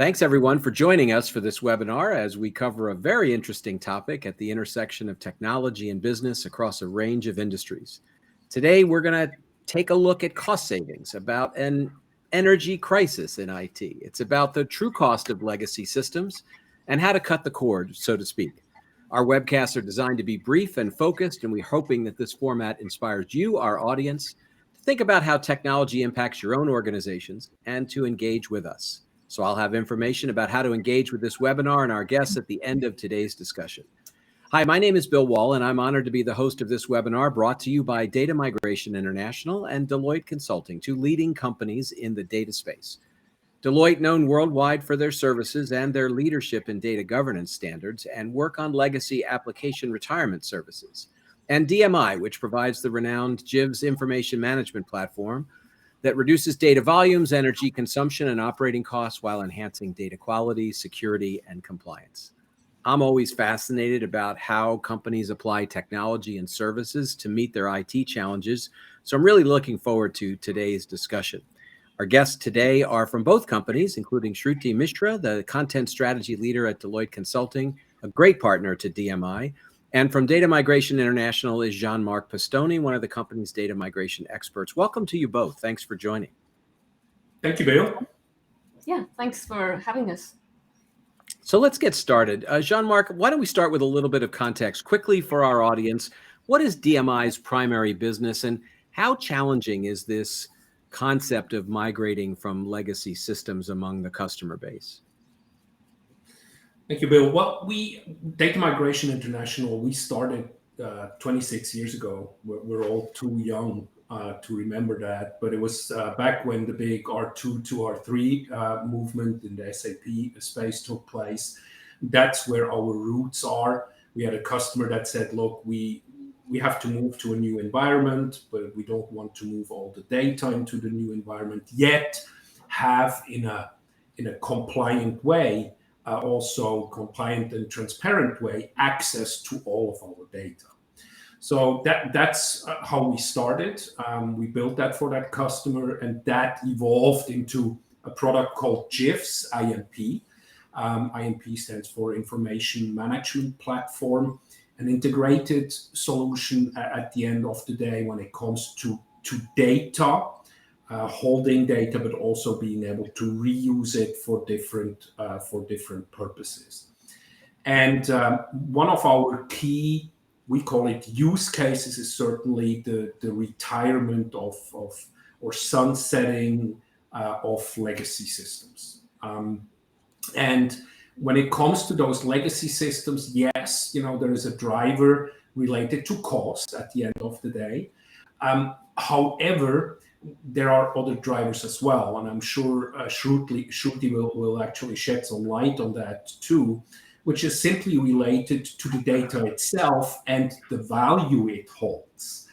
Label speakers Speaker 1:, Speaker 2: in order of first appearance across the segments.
Speaker 1: Thanks, everyone, for joining us for this webinar as we cover a very interesting topic at the intersection of technology and business across a range of industries. Today, we're going to take a look at cost savings, about an energy crisis in IT. It's about the true cost of legacy systems and how to cut the cord, so to speak. Our webcasts are designed to be brief and focused, and we're hoping that this format inspires you, our audience, to think about how technology impacts your own organizations and to engage with us. So I'll have information about how to engage with this webinar and our guests at the end of today's discussion. Hi, my name is Bill Wall, and I'm honored to be the host of this webinar brought to you by Data Migration International and Deloitte Consulting, two leading companies in the data space. Deloitte, known worldwide for their services and their leadership in data governance standards and work on legacy application retirement services. And DMI, which provides the renowned JiVS information management platform that reduces data volumes, energy consumption, and operating costs while enhancing data quality, security, and compliance. I'm always fascinated about how companies apply technology and services to meet their IT challenges, so I'm really looking forward to today's discussion. Our guests today are from both companies, including Shruti Mishra, the content strategy leader at Deloitte Consulting, a great partner to DMI. And from Data Migration International is Jean-Marc Pastoni, one of the company's data migration experts. Welcome to you both. Thanks for joining.
Speaker 2: Thank you, Bill.
Speaker 3: Yeah, thanks for having us.
Speaker 1: So let's get started. Jean-Marc, why don't we start with a little bit of context quickly for our audience. What is DMI's primary business, and how challenging is this concept of migrating from legacy systems among the customer base?
Speaker 2: Thank you, Bill. Well, Data Migration International, we started 26 years ago. We're all too young to remember that, but it was back when the big R2 to R3 movement in the SAP space took place. That's where our roots are. We had a customer that said, look, we have to move to a new environment, but we don't want to move all the data into the new environment, yet have in a compliant way, also compliant and transparent way, access to all of our data. So that's how we started. We built that for that customer, and that evolved into a product called JiVS IMP. IMP stands for Information Management Platform, an integrated solution at the end of the day when it comes to data, holding data, but also being able to reuse it for different purposes. And one of our key, we call it use cases, is certainly the retirement of or sunsetting of legacy systems. And when it comes to those legacy systems, yes, there is a driver related to cost at the end of the day. However, there are other drivers as well, and I'm sure Shruti will actually shed some light on that too, which is simply related to the data itself and the value it holds.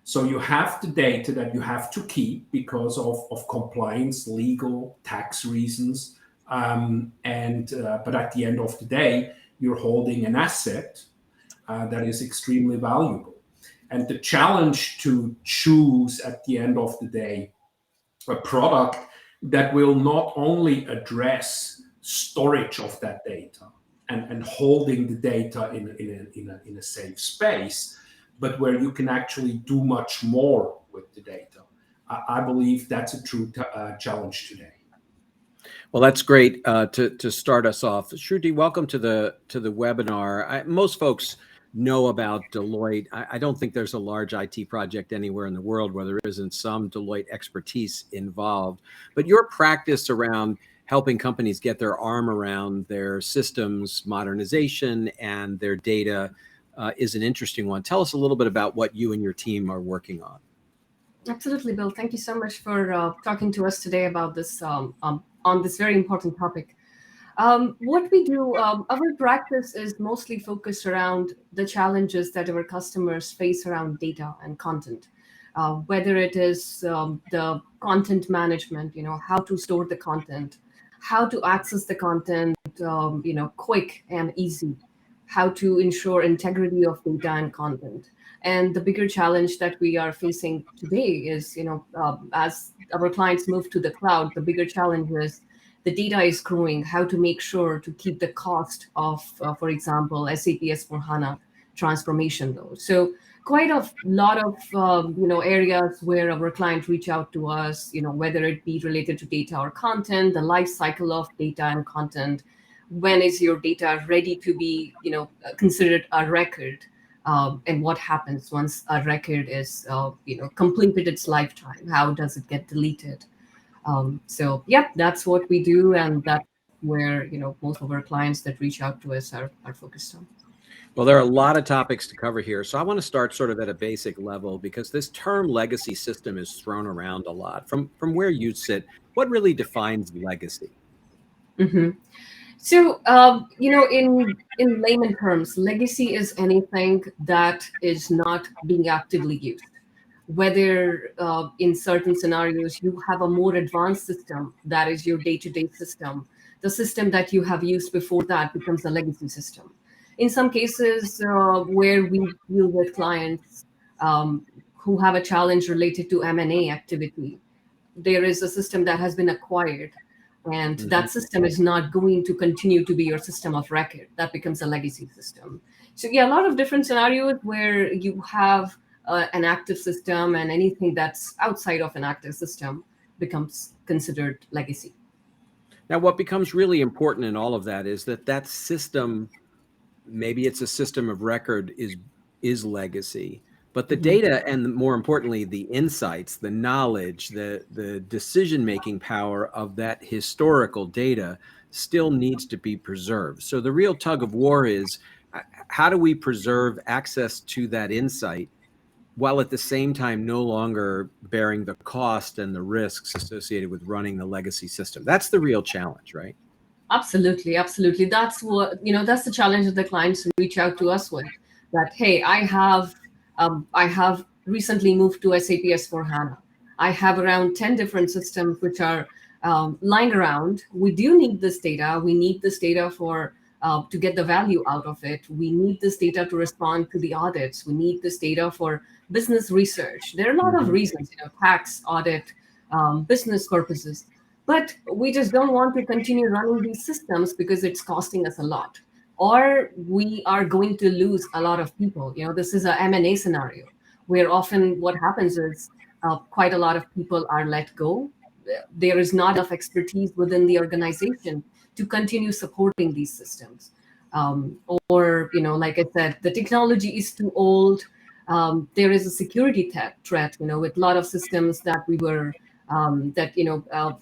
Speaker 2: So you have the data that you have to keep because of compliance, legal, tax reasons, but at the end of the day, you're holding an asset that is extremely valuable. And the challenge to choose at the end of the day a product that will not only address storage of that data and holding the data in a safe space, but where you can actually do much more with the data. I believe that's a true challenge today.
Speaker 1: Well, that's great to start us off. Shruti, welcome to the webinar. Most folks know about Deloitte. I don't think there's a large IT project anywhere in the world where there isn't some Deloitte expertise involved. But your practice around helping companies get their arm around their systems modernization and their data is an interesting one. Tell us a little bit about what you and your team are working on.
Speaker 3: Absolutely, Bill. Thank you so much for talking to us today about this on this very important topic. What we do, our practice is mostly focused around the challenges that our customers face around data and content, whether it is the content management, how to store the content, how to access the content, quick and easy, how to ensure integrity of data and content. And the bigger challenge that we are facing today is, as our clients move to the cloud, the bigger challenge is the data is growing, how to make sure to keep the cost of, for example, SAP S/4HANA transformation low. So quite a lot of areas where our clients reach out to us, whether it be related to data or content, the life cycle of data and content. When is your data ready to be considered a record, and what happens once a record is completed its lifetime? How does it get deleted? So yeah, that's what we do, and that's where most of our clients that reach out to us are focused on.
Speaker 1: Well, there are a lot of topics to cover here. So I want to start sort of at a basic level, because this term legacy system is thrown around a lot. From where you sit, what really defines legacy?
Speaker 3: Mm-hmm. So, in layman terms, legacy is anything that is not being actively used. Whether in certain scenarios you have a more advanced system, that is your day-to-day system, the system that you have used before that becomes a legacy system. In some cases where we deal with clients who have a challenge related to M&A activity, there is a system that has been acquired, and that system is not going to continue to be your system of record. That becomes a legacy system. So yeah, a lot of different scenarios where you have an active system, and anything that's outside of an active system becomes considered legacy.
Speaker 1: Now, what becomes really important in all of that is that system, maybe it's a system of record, is legacy, but the data, and more importantly, the insights, the knowledge, the decision-making power of that historical data still needs to be preserved. So the real tug of war is, how do we preserve access to that insight while at the same time no longer bearing the cost and the risks associated with running the legacy system? That's the real challenge, right?
Speaker 3: Absolutely, absolutely. That's what, that's the challenge that the clients reach out to us with. That, hey, I have recently moved to SAP S/4HANA. I have around 10 different systems which are lying around. We do need this data. We need this data for to get the value out of it. We need this data to respond to the audits. We need this data for business research. There are a lot of reasons, tax, audit, business purposes. But we just don't want to continue running these systems because it's costing us a lot, or we are going to lose a lot of people. This is a M&A scenario where often what happens is quite a lot of people are let go. There is not enough expertise within the organization to continue supporting these systems. Or, like I said, the technology is too old. There is a security threat, with a lot of systems that we were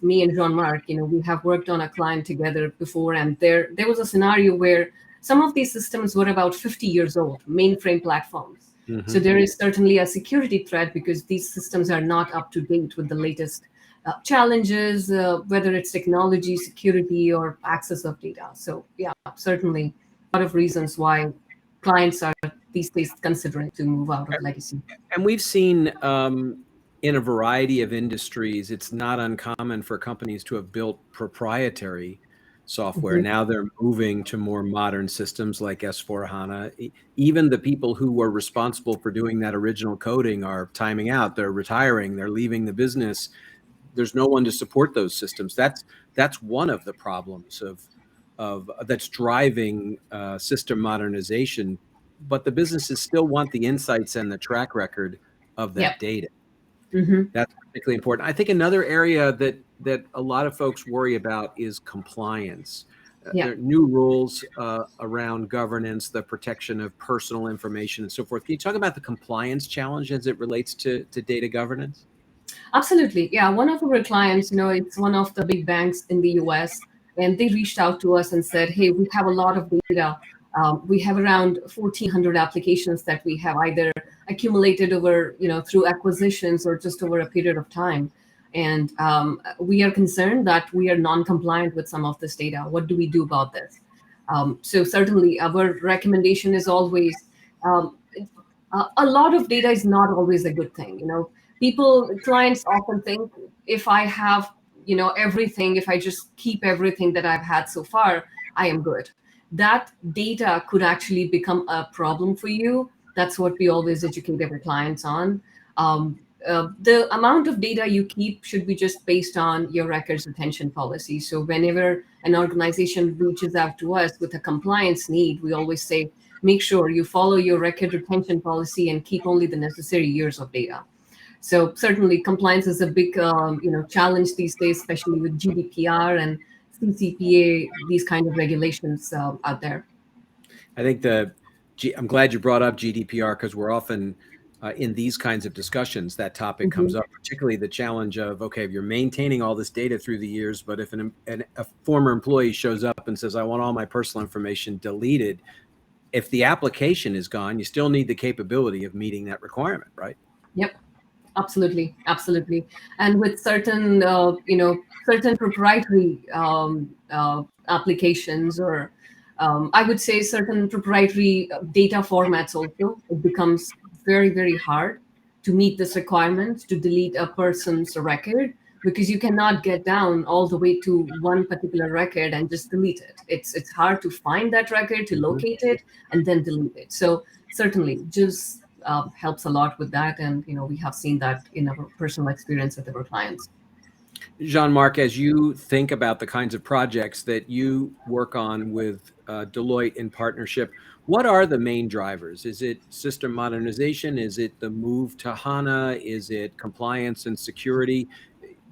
Speaker 3: me and Jean-Marc, we have worked on a client together before, and there was a scenario where some of these systems were about 50 years old, mainframe platforms. So there is certainly a security threat because these systems are not up to date with the latest challenges, whether it's technology, security, or access of data. So yeah, certainly a lot of reasons why clients are these days considering to move out of legacy.
Speaker 1: And we've seen in a variety of industries, it's not uncommon for companies to have built proprietary software. Now they're moving to more modern systems like S/4HANA. Even the people who were responsible for doing that original coding are timing out. They're retiring. They're leaving the business. There's no one to support those systems. That's one of the problems of that's driving system modernization. But the businesses still want the insights and the track record of that data. That's particularly important. I think another area that a lot of folks worry about is compliance. There are new rules around governance, the protection of personal information, and so forth. Can you talk about the compliance challenge as it relates to data governance?
Speaker 3: Absolutely. Yeah. One of our clients, it's one of the big banks in the US, and they reached out to us and said, hey, we have a lot of data. We have around 1,400 applications that we have either accumulated over, through acquisitions or just over a period of time. And we are concerned that we are non-compliant with some of this data. What do we do about this? So certainly our recommendation is always, a lot of data is not always a good thing. Clients often think if I have, everything, if I just keep everything that I've had so far, I am good. That data could actually become a problem for you. That's what we always educate our clients on. the amount of data you keep should be just based on your records retention policy. So whenever an organization reaches out to us with a compliance need, we always say, make sure you follow your record retention policy and keep only the necessary years of data. So certainly compliance is a big challenge these days, especially with GDPR and CCPA, these kind of regulations out there.
Speaker 1: I think I'm glad you brought up GDPR, because we're often in these kinds of discussions, that topic comes up, particularly the challenge of, okay, if you're maintaining all this data through the years, but if a former employee shows up and says, I want all my personal information deleted, if the application is gone, you still need the capability of meeting that requirement, right?
Speaker 3: Yep. Absolutely, absolutely. And with certain, certain proprietary applications, or I would say certain proprietary data formats also, it becomes very, very hard to meet this requirement to delete a person's record, because you cannot get down all the way to one particular record and just delete it. It's hard to find that record, to locate it, and then delete it. So certainly, just helps a lot with that, and we have seen that in our personal experience with our clients.
Speaker 1: Jean-Marc, as you think about the kinds of projects that you work on with Deloitte in partnership, what are the main drivers? Is it system modernization? Is it the move to HANA? Is it compliance and security?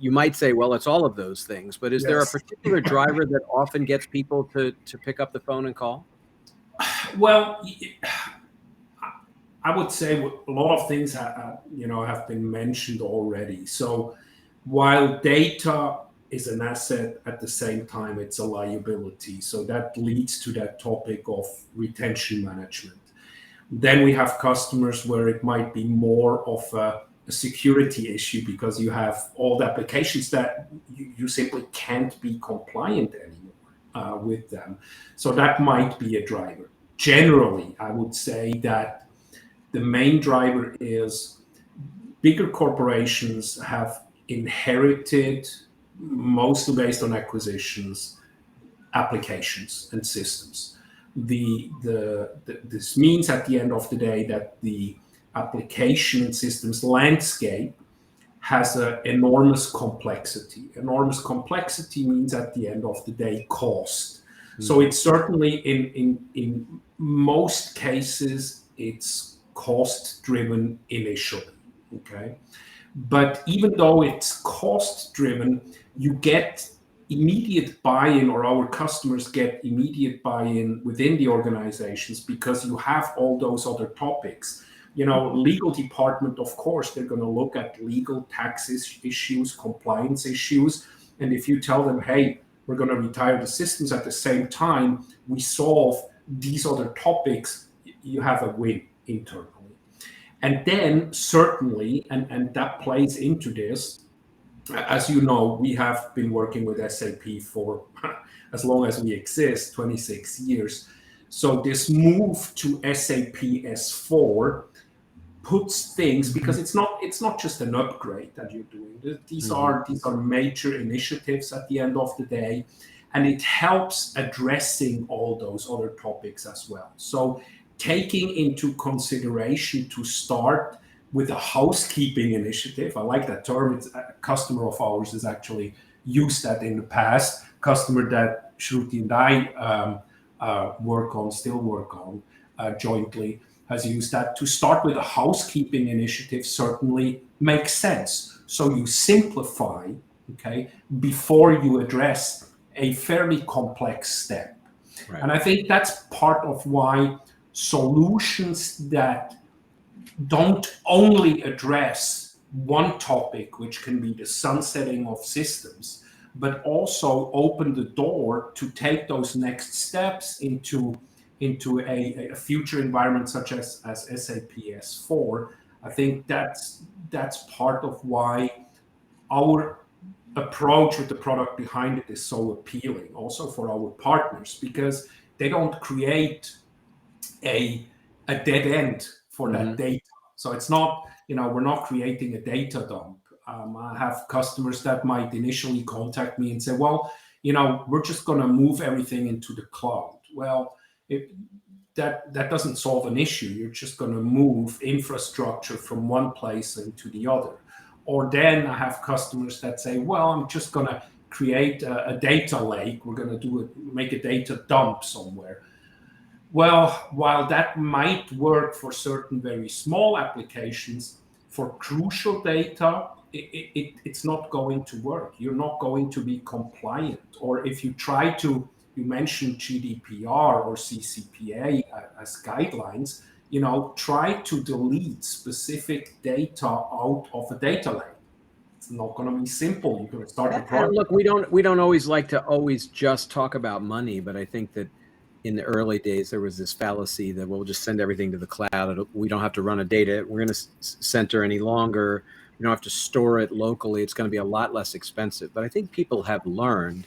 Speaker 1: You might say, well, it's all of those things, but is there a particular driver that often gets people to pick up the phone and call?
Speaker 2: Well, I would say a lot of things have been mentioned already. So while data is an asset, at the same time it's a liability. So that leads to that topic of retention management. Then we have customers where it might be more of a security issue, because you have old applications that you simply can't be compliant anymore with them. So that might be a driver. Generally, I would say that the main driver is bigger corporations have inherited, mostly based on acquisitions, applications and systems. This means at the end of the day that the application and systems landscape has an enormous complexity. Enormous complexity means at the end of the day cost. So it's certainly in most cases it's cost driven initially, okay? But even though it's cost driven, you get immediate buy-in, or our customers get immediate buy-in within the organizations, because you have all those other topics. Legal department, of course, they're going to look at legal taxes issues, compliance issues. And if you tell them, hey, we're going to retire the systems at the same time, we solve these other topics, you have a win internally. And then certainly, and that plays into this, as you know, we have been working with SAP for as long as we exist, 26 years. So this move to SAP S4 puts things, because it's not just an upgrade that you're doing. These are major initiatives at the end of the day, and it helps addressing all those other topics as well. So taking into consideration to start with a housekeeping initiative. I like that term. It's a customer of ours has actually used that in the past. Customer that Shruti and I still work on jointly, has used that. To start with a housekeeping initiative certainly makes sense. So you simplify, okay, before you address a fairly complex step. Right. And I think that's part of why solutions that don't only address one topic, which can be the sunsetting of systems, but also open the door to take those next steps into a future environment such as SAP S4. I think that's part of why our approach with the product behind it is so appealing, also for our partners, because they don't create a dead end for that data. So it's not, we're not creating a data dump. I have customers that might initially contact me and say, well, we're just going to move everything into the cloud. Well, that doesn't solve an issue. You're just going to move infrastructure from one place into the other. Or then I have customers that say, well, I'm just going to create a data lake. We're going to make a data dump somewhere. Well, while that might work for certain very small applications, for crucial data, it's not going to work. You're not going to be compliant. Or if you try to, you mentioned GDPR or CCPA as guidelines, try to delete specific data out of a data lake. It's not going to be simple. You're going to start a project.
Speaker 1: Look, we don't always like to just talk about money, but I think that in the early days there was this fallacy that we'll just send everything to the cloud. We don't have to run a data center any longer. You don't have to store it locally. It's going to be a lot less expensive. But I think people have learned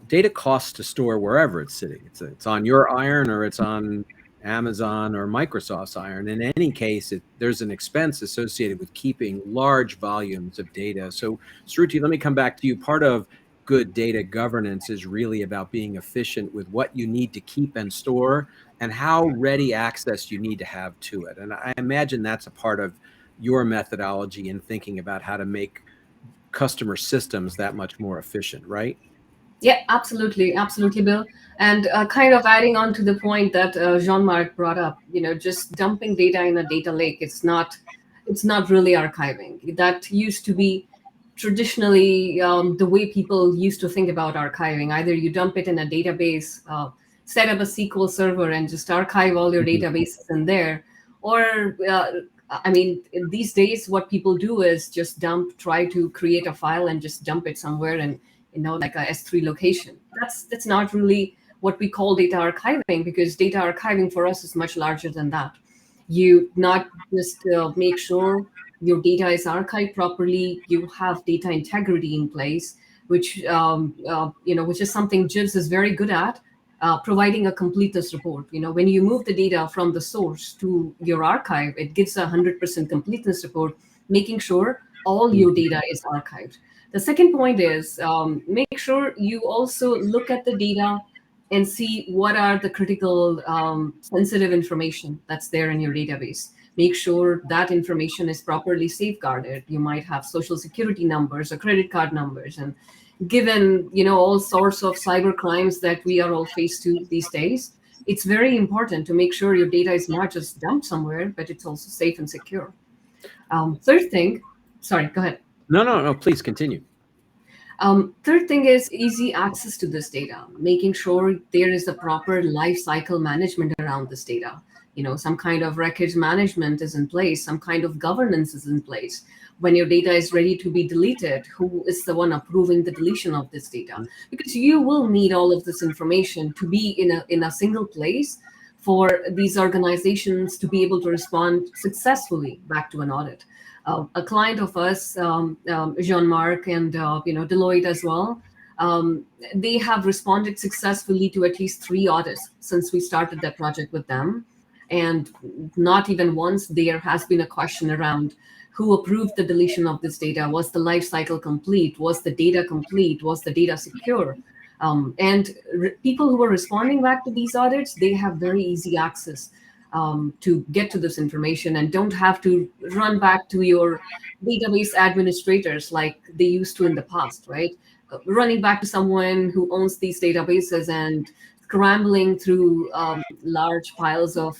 Speaker 1: data costs to store wherever it's sitting. It's on your iron, or it's on Amazon or Microsoft's iron. In any case, there's an expense associated with keeping large volumes of data. So, Sruti, let me come back to you. Part of good data governance is really about being efficient with what you need to keep and store and how ready access you need to have to it. And I imagine that's a part of your methodology in thinking about how to make customer systems that much more efficient, right?
Speaker 3: Yeah, absolutely, Bill. And kind of adding on to the point that Jean-Marc brought up, just dumping data in a data lake, it's not really archiving. That used to be traditionally the way people used to think about archiving. Either you dump it in a database, set up a SQL server and just archive all your databases in there. Or, these days, what people do is just try to create a file and just dump it somewhere and, like a S3 location. That's not really what we call data archiving, because data archiving for us is much larger than that. You not just make sure your data is archived properly, you have data integrity in place, which which is something JiVS is very good at, providing a completeness report. When you move the data from the source to your archive, it gives a 100% completeness report, making sure all your data is archived. The second point is make sure you also look at the data and see what are the critical sensitive information that's there in your database. Make sure that information is properly safeguarded. You might have social security numbers or credit card numbers. And given, all sorts of cyber crimes that we are all faced to these days, it's very important to make sure your data is not just dumped somewhere, but it's also safe and secure. Third thing, sorry, go ahead.
Speaker 1: No, please continue.
Speaker 3: Third thing is easy access to this data, making sure there is a proper life cycle management around this data. Some kind of records management is in place, some kind of governance is in place. When your data is ready to be deleted, who is the one approving the deletion of this data? Because you will need all of this information to be in a single place for these organizations to be able to respond successfully back to an audit. A client of us, Jean-Marc and Deloitte as well, they have responded successfully to at least 3 audits since we started that project with them. And not even once there has been a question around who approved the deletion of this data. Was the life cycle complete? Was the data complete? Was the data secure? People who are responding back to these audits, they have very easy access to get to this information and don't have to run back to your database administrators like they used to in the past, right? Running back to someone who owns these databases and scrambling through large piles of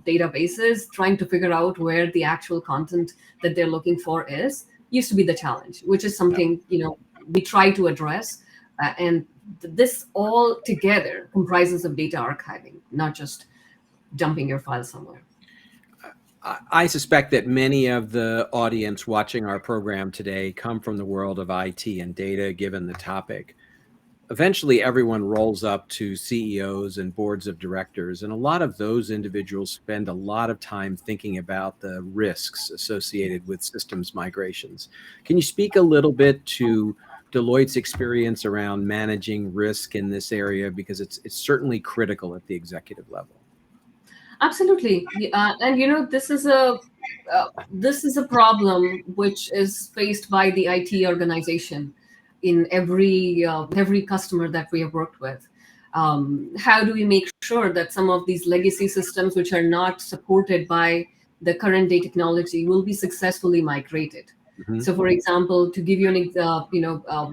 Speaker 3: databases, trying to figure out where the actual content that they're looking for is, used to be the challenge, which is something, we try to address. And this all together comprises of data archiving, not just dumping your file somewhere.
Speaker 1: I suspect that many of the audience watching our program today come from the world of IT and data, given the topic. Eventually, everyone rolls up to CEOs and boards of directors, and a lot of those individuals spend a lot of time thinking about the risks associated with systems migrations. Can you speak a little bit to Deloitte's experience around managing risk in this area? Because it's certainly critical at the executive level.
Speaker 3: Absolutely, and this is a problem which is faced by the IT organization in every customer that we have worked with. How do we make sure that some of these legacy systems which are not supported by the current day technology will be successfully migrated?
Speaker 1: Mhm.
Speaker 3: So, for example, to give you an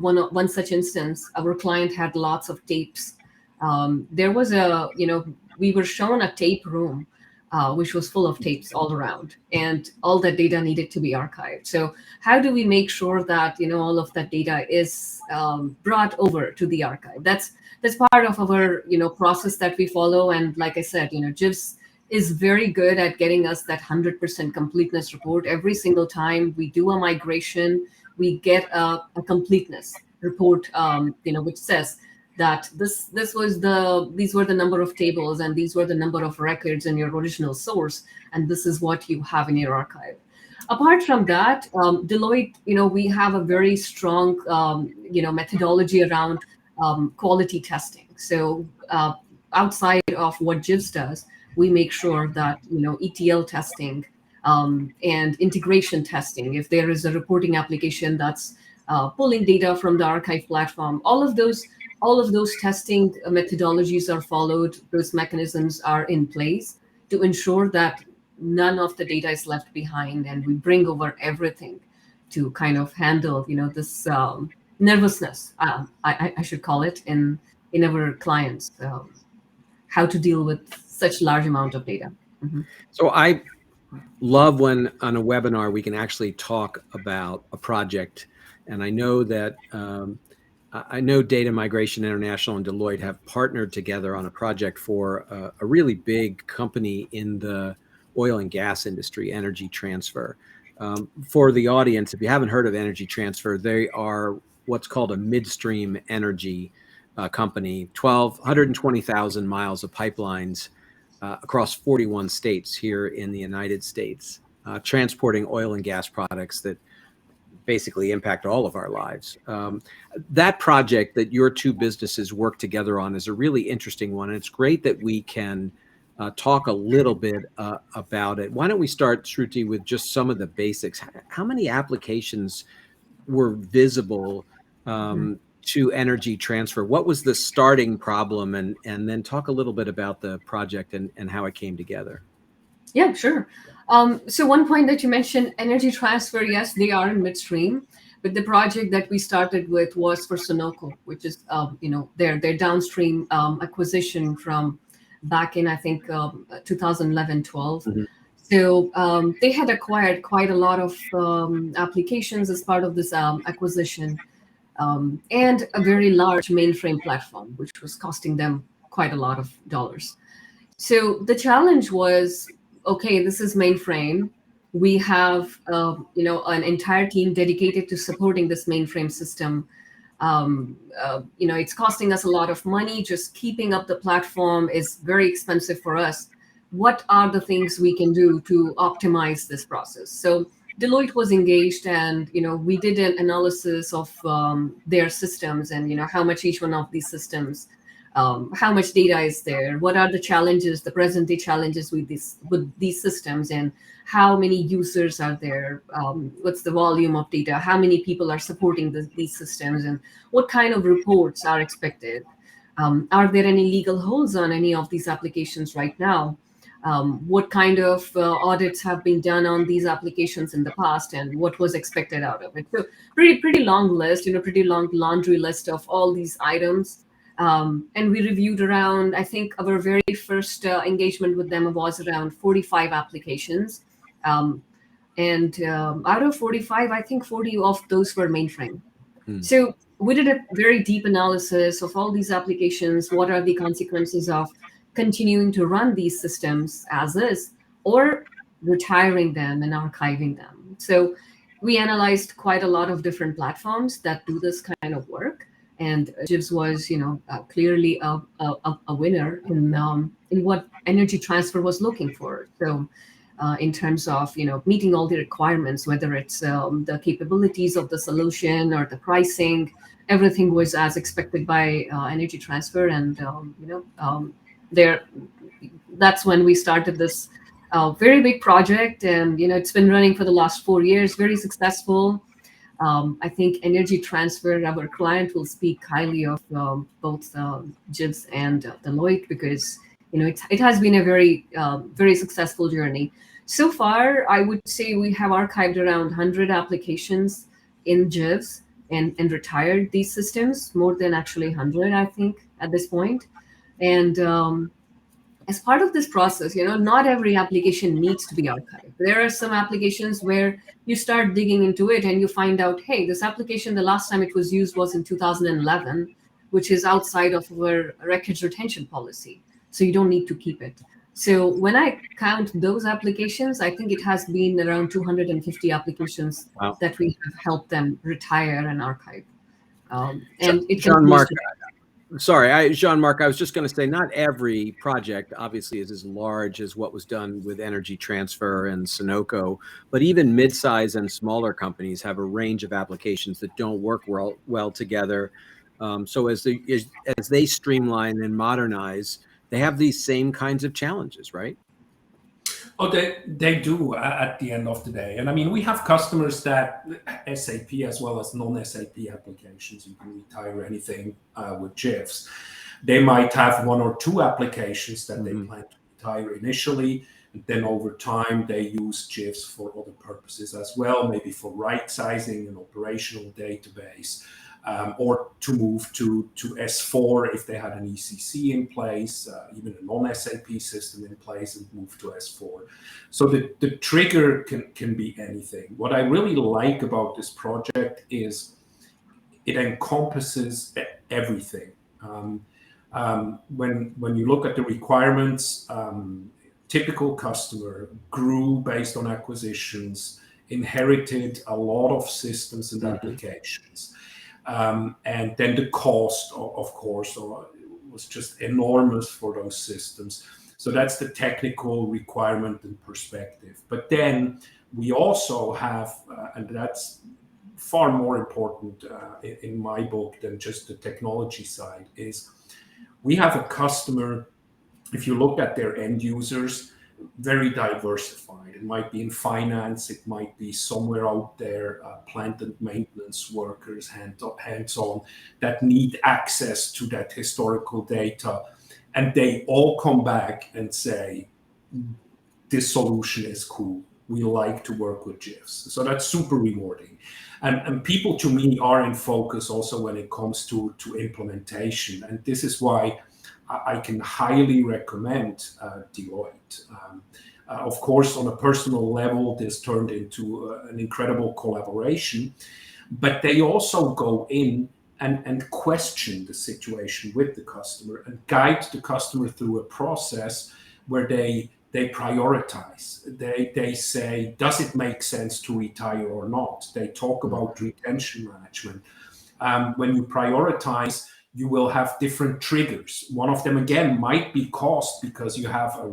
Speaker 3: one such instance, our client had lots of tapes. There was we were shown a tape room, which was full of tapes all around, and all that data needed to be archived. So, how do we make sure that all of that data is brought over to the archive? That's part of our process that we follow. And like I said, JiVS is very good at getting us that 100% completeness report. Every single time we do a migration, we get a completeness report, which says that these were the number of tables, and these were the number of records in your original source, and this is what you have in your archive. Apart from that, Deloitte, we have a very strong methodology around quality testing. So outside of what JiVS does, we make sure that ETL testing and integration testing, if there is a reporting application that's pulling data from the archive platform, all of those testing methodologies are followed. Those mechanisms are in place to ensure that none of the data is left behind, and we bring over everything to kind of handle this nervousness, I should call it, in our clients, how to deal with such large amount of data. Mhm.
Speaker 1: So I love when on a webinar we can actually talk about a project, and I know that I know Data Migration International and Deloitte have partnered together on a project for a really big company in the oil and gas industry, Energy Transfer. For the audience, if you haven't heard of Energy Transfer, they are what's called a midstream energy company, 120,000 miles of pipelines across 41 states here in the United States, transporting oil and gas products that basically impact all of our lives. That project that your two businesses work together on is a really interesting one. And it's great that we can talk a little bit about it. Why don't we start, Shruti, with just some of the basics? How many applications were visible to Energy Transfer? What was the starting problem? And then talk a little bit about the project and how it came together.
Speaker 3: Yeah, sure. So one point that you mentioned, Energy Transfer, yes, they are in midstream, but the project that we started with was for Sunoco, which is their downstream acquisition from back in, I think, 2011-12.
Speaker 1: Mhm.
Speaker 3: So they had acquired quite a lot of applications as part of this acquisition, and a very large mainframe platform, which was costing them quite a lot of dollars. So the challenge was, okay, this is mainframe. We have an entire team dedicated to supporting this mainframe system. It's costing us a lot of money. Just keeping up the platform is very expensive for us. What are the things we can do to optimize this process? So Deloitte was engaged, and we did an analysis of their systems, and how much each one of these systems, how much data is there, what are the challenges, the present day challenges with these systems, and how many users are there, what's the volume of data, how many people are supporting these systems, and what kind of reports are expected. Are there any legal holes on any of these applications right now? What kind of audits have been done on these applications in the past, and what was expected out of it? So pretty long list, pretty long laundry list of all these items. And we reviewed around, I think our very first engagement with them was around 45 applications. And out of 45, I think 40 of those were mainframe. So we did a very deep analysis of all these applications. What are the consequences of continuing to run these systems as is, or retiring them and archiving them? So we analyzed quite a lot of different platforms that do this kind of work. And JiVS was, clearly a winner in what Energy Transfer was looking for. So, in terms of meeting all the requirements, whether it's the capabilities of the solution or the pricing, everything was as expected by Energy Transfer. And that's when we started this very big project, and it's been running for the last 4 years, very successful. I think energy transfer, our client will speak highly of both JiVS and Deloitte, because it has been a very successful journey. So far, I would say we have archived around 100 applications in JiVS and retired these systems, more than actually 100, I think, at this point. And as part of this process, not every application needs to be archived. There are some applications where you start digging into it and you find out, hey, this application, the last time it was used was in 2011, which is outside of our records retention policy. So you don't need to keep it. So when I count those applications, I think it has been around 250 applications
Speaker 1: Wow.
Speaker 3: that we have helped them retire and archive. And it
Speaker 1: Jean-Marc,
Speaker 3: continues to-
Speaker 1: sorry, Jean-Marc, I was just going to say, not every project obviously is as large as what was done with Energy Transfer and Sunoco, but even mid-size and smaller companies have a range of applications that don't work well together. So as they streamline and modernize, they have these same kinds of challenges, right?
Speaker 2: Oh, they do at the end of the day. And I mean, we have customers that SAP as well as non-SAP applications, you can retire anything with JiVS. They might have one or two applications that they plan to retire initially. And then over time, they use JiVS for other purposes as well, maybe for right-sizing an operational database. Or to move to S4 if they had an ECC in place, even a non-SAP system in place, and move to S4. So the trigger can be anything. What I really like about this project is it encompasses everything. When you look at the requirements, typical customer grew based on acquisitions, inherited a lot of systems and applications. And then the cost, of course, was just enormous for those systems. So that's the technical requirement and perspective. But then we also have, and that's far more important in my book than just the technology side, is we have a customer, if you look at their end users, very diversified. It might be in finance, it might be somewhere out there, plant and maintenance workers, hands-on, that need access to that historical data. And they all come back and say, this solution is cool. We like to work with JiVS. So that's super rewarding. And people, to me, are in focus also when it comes to implementation. And this is why I can highly recommend Deloitte. Of course, on a personal level, this turned into an incredible collaboration, but they also go in and question the situation with the customer and guide the customer through a process where they prioritize. They say, does it make sense to retire or not? They talk about retention management. When you prioritize, you will have different triggers. One of them, again, might be cost because you have a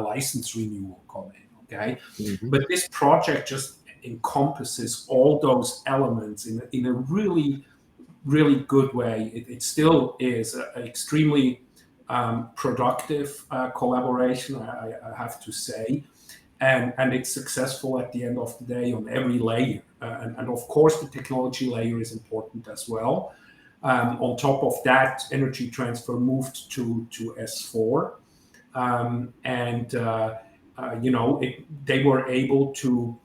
Speaker 2: license renewal coming, okay? But this project just encompasses all those elements in a really, really good way. It still is an extremely productive collaboration, I have to say. And it's successful at the end of the day on every layer. And of course, the technology layer is important as well. On top of that, Energy Transfer moved to S4, they were able to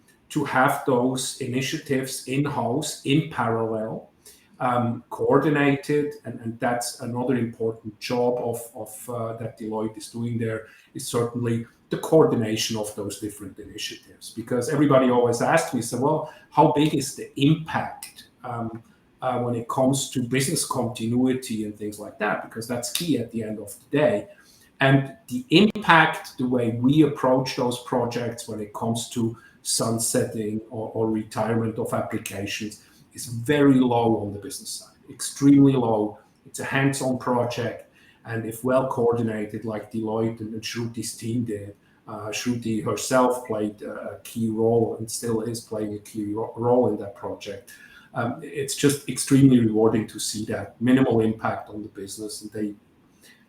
Speaker 2: have those initiatives in-house, in parallel, coordinated, and that's another important job of that Deloitte is doing there, is certainly the coordination of those different initiatives. Because everybody always asks me, so, well, how big is the impact when it comes to business continuity and things like that, because that's key at the end of the day. And the impact, the way we approach those projects when it comes to sunsetting or retirement of applications, is very low on the business side, extremely low. It's a hands-on project, and if well coordinated, like Deloitte and Shruti's team did, Shruti herself played a key role and still is playing a key role in that project. It's just extremely rewarding to see that minimal impact on the business, and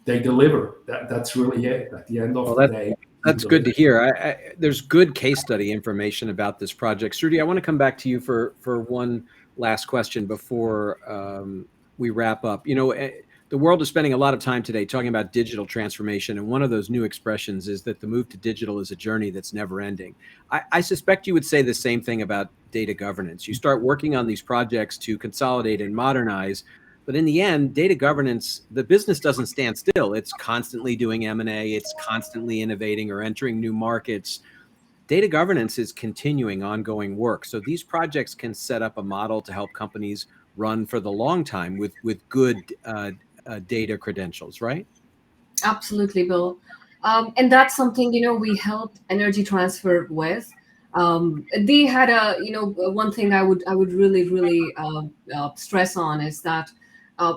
Speaker 2: they deliver. That's really it. At the end of the day,
Speaker 1: that's good to hear. There's good case study information about this project. Shruti, I want to come back to you for one last question before we wrap up. You know, the world is spending a lot of time today talking about digital transformation, and one of those new expressions is that the move to digital is a journey that's never ending. I suspect you would say the same thing about data governance. You start working on these projects to consolidate and modernize, but in the end, data governance, the business doesn't stand still. It's constantly doing M&A, it's constantly innovating or entering new markets. Data governance is continuing ongoing work. So these projects can set up a model to help companies run for the long time with good data credentials, right?
Speaker 3: Absolutely, Bill. And that's something, we helped Energy Transfer with. They had one thing I would really, really stress on is that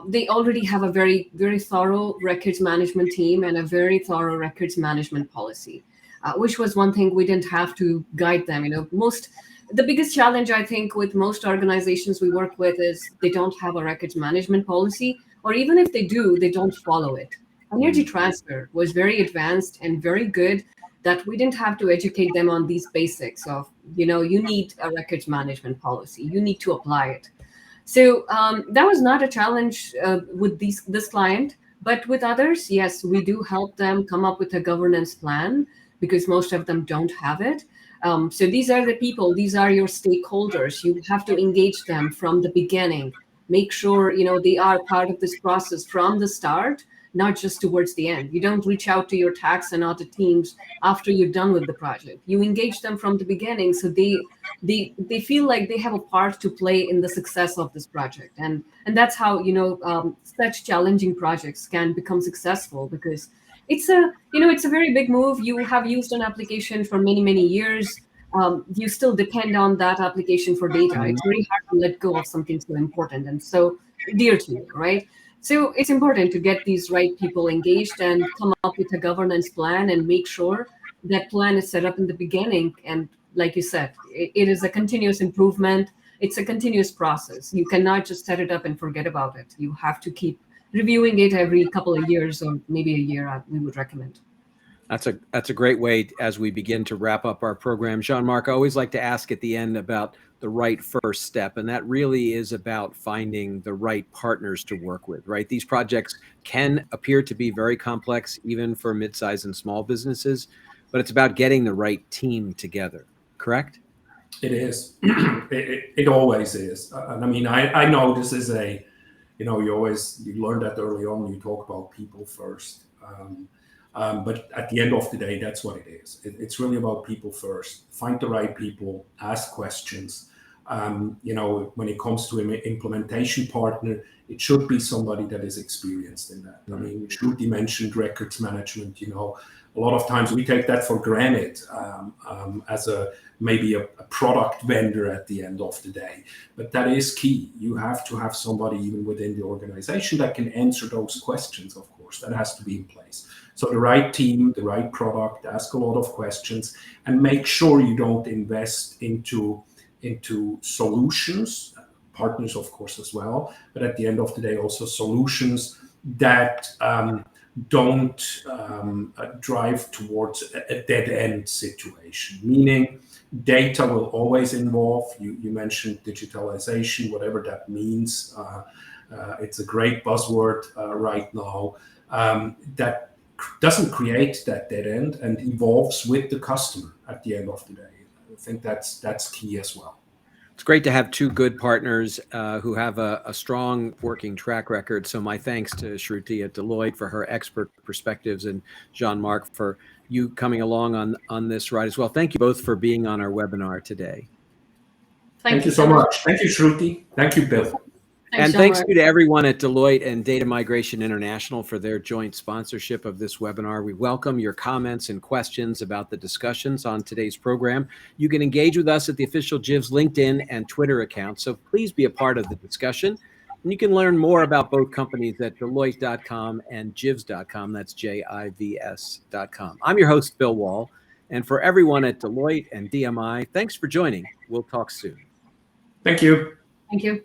Speaker 3: they already have a very, very thorough records management team and a very thorough records management policy, which was one thing we didn't have to guide them. The biggest challenge, I think, with most organizations we work with is they don't have a records management policy, or even if they do, they don't follow it. Energy Transfer was very advanced and very good that we didn't have to educate them on these basics of, you need a records management policy, you need to apply it. So that was not a challenge with this client, but with others, yes, we do help them come up with a governance plan because most of them don't have it. So these are the people, these are your stakeholders. You have to engage them from the beginning. Make sure, they are part of this process from the start, not just towards the end. You don't reach out to your tax and audit teams after you're done with the project. You engage them from the beginning so they feel like they have a part to play in the success of this project. And that's how, such challenging projects can become successful, because it's a very big move. You have used an application for many, many years. You still depend on that application for data. It's very hard to let go of something so important and so dear to you, right? So it's important to get these right people engaged and come up with a governance plan and make sure that plan is set up in the beginning. And like you said, it is a continuous improvement. It's a continuous process. You cannot just set it up and forget about it. You have to keep reviewing it every couple of years, or maybe a year, we would recommend.
Speaker 1: That's a great way as we begin to wrap up our program. Jean-Marc, I always like to ask at the end about the right first step, and that really is about finding the right partners to work with, right? These projects can appear to be very complex, even for mid-sized and small businesses, but it's about getting the right team together, correct?
Speaker 2: It is. It always is. And I mean, I know this is you learn that early on, you talk about people first. But at the end of the day, that's what it is. It's really about people first. Find the right people, ask questions. When it comes to an implementation partner, it should be somebody that is experienced in that. I mean, Shruti mentioned records management. A lot of times we take that for granted as maybe a product vendor at the end of the day. But that is key. You have to have somebody even within the organization that can answer those questions, of course. That has to be in place. So the right team, the right product, ask a lot of questions, and make sure you don't invest into solutions, partners, of course, as well. But at the end of the day, also solutions that don't drive towards a dead-end situation, meaning data will always involve. You mentioned digitalization, whatever that means. It's a great buzzword right now that doesn't create that dead end and evolves with the customer at the end of the day. I think that's key as well.
Speaker 1: It's great to have two good partners who have a strong working track record. So my thanks to Shruti at Deloitte for her expert perspectives, and Jean-Marc for you coming along on this ride as well. Thank you both for being on our webinar today.
Speaker 2: Thank you so much. Thank you, Shruti. Thank you, Bill.
Speaker 1: And thanks to everyone at Deloitte and Data Migration International for their joint sponsorship of this webinar. We welcome your comments and questions about the discussions on today's program. You can engage with us at the official JiVS LinkedIn and Twitter account, so please be a part of the discussion. And you can learn more about both companies at Deloitte.com and JiVS.com. That's JiVS.com. I'm your host, Bill Wall. And for everyone at Deloitte and DMI, thanks for joining. We'll talk soon.
Speaker 2: Thank you.
Speaker 3: Thank you.